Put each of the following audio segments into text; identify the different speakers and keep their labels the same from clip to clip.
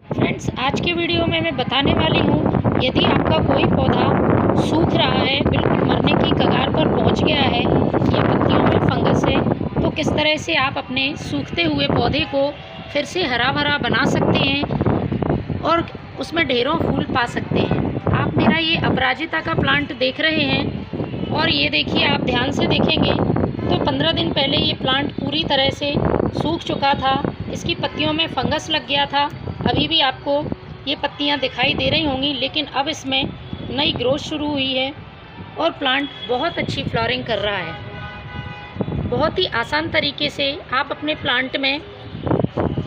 Speaker 1: Friends, आज के video में मैं बताने वाली हूँ, यदि आपका कोई पौधा सूख रहा है, बिल्कुल मरने की कगार पर पहुँच गया है या पत्तियों में फंगस है, तो किस तरह से आप अपने सूखते हुए पौधे को फिर से हरा भरा बना सकते हैं और उसमें ढेरों फूल पा सकते हैं। आप मेरा ये अपराजिता का प्लांट देख रहे हैं और ये देखिए, आप ध्यान से देखेंगे तो 15 दिन पहले ये प्लांट पूरी तरह से सूख चुका था। इसकी पत्तियों में फंगस लग गया था। अभी भी आपको ये पत्तियां दिखाई दे रही होंगी, लेकिन अब इसमें नई ग्रोथ शुरू हुई है और प्लांट बहुत अच्छी फ्लावरिंग कर रहा है। बहुत ही आसान तरीके से आप अपने प्लांट में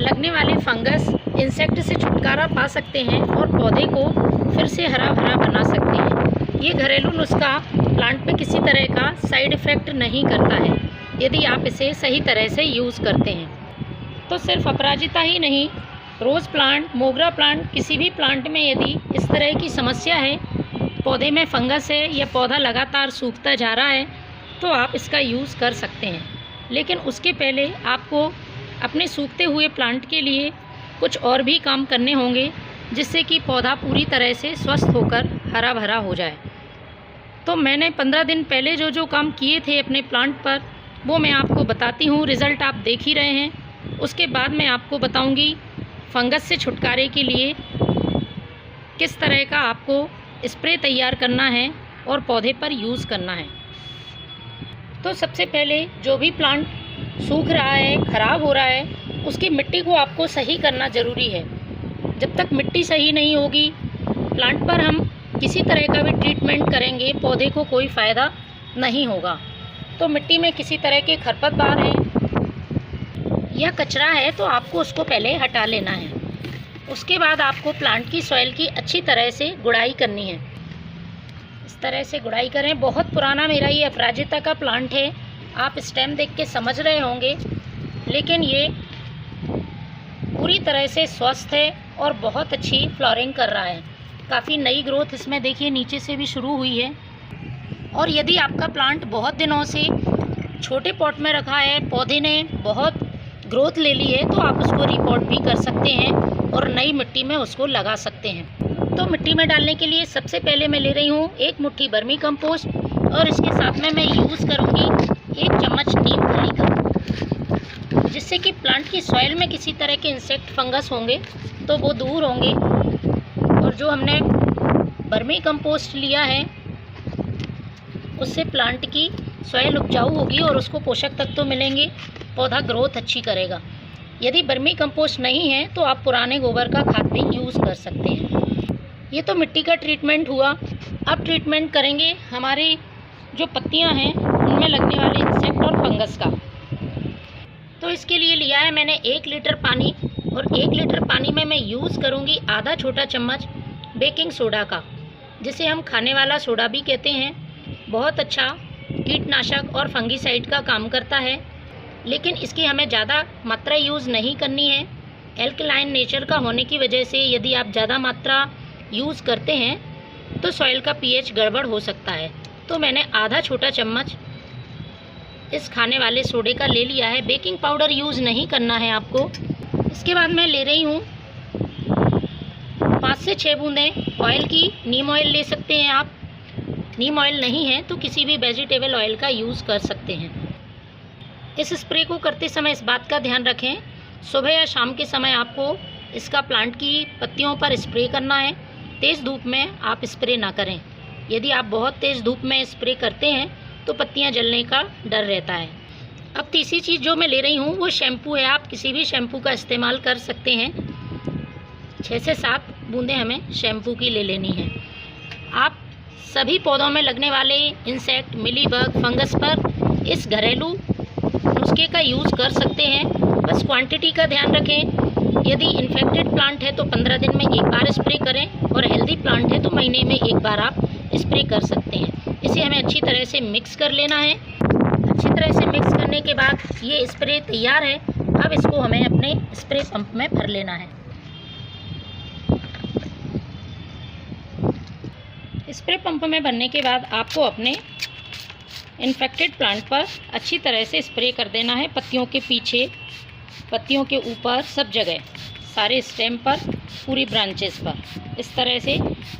Speaker 1: लगने वाले फंगस, इंसेक्ट से छुटकारा पा सकते हैं और पौधे को फिर से हरा भरा बना सकते हैं। ये घरेलू नुस्खा प्लांट पे किसी तरह का साइड इफ़ेक्ट नहीं करता है, यदि आप इसे सही तरह से यूज़ करते हैं। तो सिर्फ अपराजिता ही नहीं, रोज़ प्लांट, मोगरा प्लांट, किसी भी प्लांट में यदि इस तरह की समस्या है, पौधे में फंगस है या पौधा लगातार सूखता जा रहा है, तो आप इसका यूज़ कर सकते हैं। लेकिन उसके पहले आपको अपने सूखते हुए प्लांट के लिए कुछ और भी काम करने होंगे, जिससे कि पौधा पूरी तरह से स्वस्थ होकर हरा भरा हो जाए। तो मैंने 15 दिन पहले जो काम किए थे अपने प्लांट पर, वो मैं आपको बताती हूँ। रिज़ल्ट आप देख ही रहे हैं। उसके बाद मैं आपको बताऊँगी फंगस से छुटकारे के लिए किस तरह का आपको स्प्रे तैयार करना है और पौधे पर यूज़ करना है। तो सबसे पहले जो भी प्लांट सूख रहा है, ख़राब हो रहा है, उसकी मिट्टी को आपको सही करना ज़रूरी है। जब तक मिट्टी सही नहीं होगी, प्लांट पर हम किसी तरह का भी ट्रीटमेंट करेंगे, पौधे को कोई फ़ायदा नहीं होगा। तो मिट्टी में किसी तरह के खरपतवार हैं या कचरा है तो आपको उसको पहले हटा लेना है। उसके बाद आपको प्लांट की सॉइल की अच्छी तरह से गुड़ाई करनी है। इस तरह से गुड़ाई करें। बहुत पुराना मेरा ये अपराजिता का प्लांट है, आप स्टेम देख के समझ रहे होंगे, लेकिन ये पूरी तरह से स्वस्थ है और बहुत अच्छी फ्लावरिंग कर रहा है। काफ़ी नई ग्रोथ इसमें देखिए नीचे से भी शुरू हुई है। और यदि आपका प्लांट बहुत दिनों से छोटे पॉट में रखा है, पौधे ने बहुत ग्रोथ ले ली है, तो आप उसको रिपॉट भी कर सकते हैं और नई मिट्टी में उसको लगा सकते हैं। तो मिट्टी में डालने के लिए सबसे पहले मैं ले रही हूँ 1 मुट्ठी वर्मी कंपोस्ट और इसके साथ में मैं यूज़ करूँगी 1 चम्मच नीम खली का, जिससे कि प्लांट की सॉइल में किसी तरह के इंसेक्ट, फंगस होंगे तो वो दूर होंगे। और जो हमने वर्मी कंपोस्ट लिया है, उससे प्लांट की सॉइल उपजाऊ होगी और उसको पोषक तत्व मिलेंगे, पौधा ग्रोथ अच्छी करेगा। यदि वर्मी कंपोस्ट नहीं है तो आप पुराने गोबर का खाद भी यूज़ कर सकते हैं। ये तो मिट्टी का ट्रीटमेंट हुआ। अब ट्रीटमेंट करेंगे हमारे जो पत्तियां हैं उनमें लगने वाले इंसेक्ट और फंगस का। तो इसके लिए लिया है मैंने 1 लीटर पानी और 1 लीटर पानी में मैं यूज़ करूँगी आधा छोटा चम्मच बेकिंग सोडा का, जिसे हम खाने वाला सोडा भी कहते हैं। बहुत अच्छा कीटनाशक और फंगीसाइड का काम करता है, लेकिन इसकी हमें ज़्यादा मात्रा यूज़ नहीं करनी है। एल्कलाइन नेचर का होने की वजह से यदि आप ज़्यादा मात्रा यूज़ करते हैं तो सॉइल का पीएच गड़बड़ हो सकता है। तो मैंने आधा छोटा चम्मच इस खाने वाले सोडे का ले लिया है। बेकिंग पाउडर यूज़ नहीं करना है आपको। इसके बाद मैं ले रही हूँ 5 से 6 बूंदें ऑयल की। नीम ऑयल ले सकते हैं आप, नीम ऑयल नहीं है तो किसी भी वेजिटेबल ऑयल का यूज़ कर सकते हैं। इस स्प्रे को करते समय इस बात का ध्यान रखें, सुबह या शाम के समय आपको इसका प्लांट की पत्तियों पर स्प्रे करना है। तेज़ धूप में आप स्प्रे ना करें। यदि आप बहुत तेज़ धूप में स्प्रे करते हैं तो पत्तियां जलने का डर रहता है। अब तीसरी चीज़ जो मैं ले रही हूँ वो शैम्पू है। आप किसी भी शैम्पू का इस्तेमाल कर सकते हैं। 6 से 7 बूंदें हमें शैम्पू की ले लेनी है। आप सभी पौधों में लगने वाले इंसेक्ट, मिलीबग, फंगस पर इस घरेलू नुस्खे का यूज़ कर सकते हैं। बस क्वांटिटी का ध्यान रखें। यदि इन्फेक्टेड प्लांट है तो 15 दिन में 1 बार स्प्रे करें और हेल्दी प्लांट है तो महीने में 1 बार आप स्प्रे कर सकते हैं। इसे हमें अच्छी तरह से मिक्स कर लेना है। अच्छी तरह से मिक्स करने के बाद ये स्प्रे तैयार है। अब इसको हमें अपने स्प्रे पंप में भर लेना है। स्प्रे पंप में भरने के बाद आपको अपने इन्फेक्टेड प्लांट पर अच्छी तरह से स्प्रे कर देना है। पत्तियों के पीछे, पत्तियों के ऊपर, सब जगह सारे स्टेम पर, पूरी ब्रांचेस पर इस तरह से।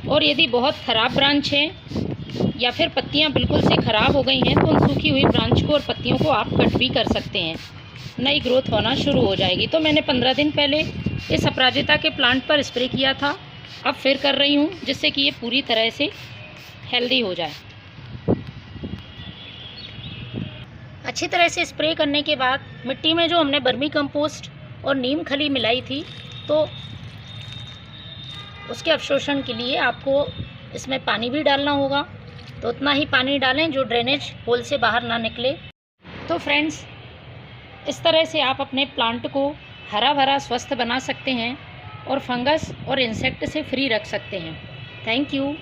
Speaker 1: और यदि बहुत ख़राब ब्रांच है या फिर पत्तियां बिल्कुल से ख़राब हो गई हैं तो उन सूखी हुई ब्रांच को और पत्तियों को आप कट भी कर सकते हैं, नई ग्रोथ होना शुरू हो जाएगी। तो मैंने 15 दिन पहले इस अपराजिता के प्लांट पर स्प्रे किया था, अब फिर कर रही हूँ जिससे कि ये पूरी तरह से हेल्दी हो जाए। अच्छी तरह से स्प्रे करने के बाद मिट्टी में जो हमने वर्मी कंपोस्ट और नीम खली मिलाई थी, तो उसके अवशोषण के लिए आपको इसमें पानी भी डालना होगा। तो उतना ही पानी डालें जो ड्रेनेज होल से बाहर ना निकले। तो फ्रेंड्स, इस तरह से आप अपने प्लांट को हरा भरा स्वस्थ बना सकते हैं और फंगस और इंसेक्ट से फ्री रख सकते हैं। Thank you.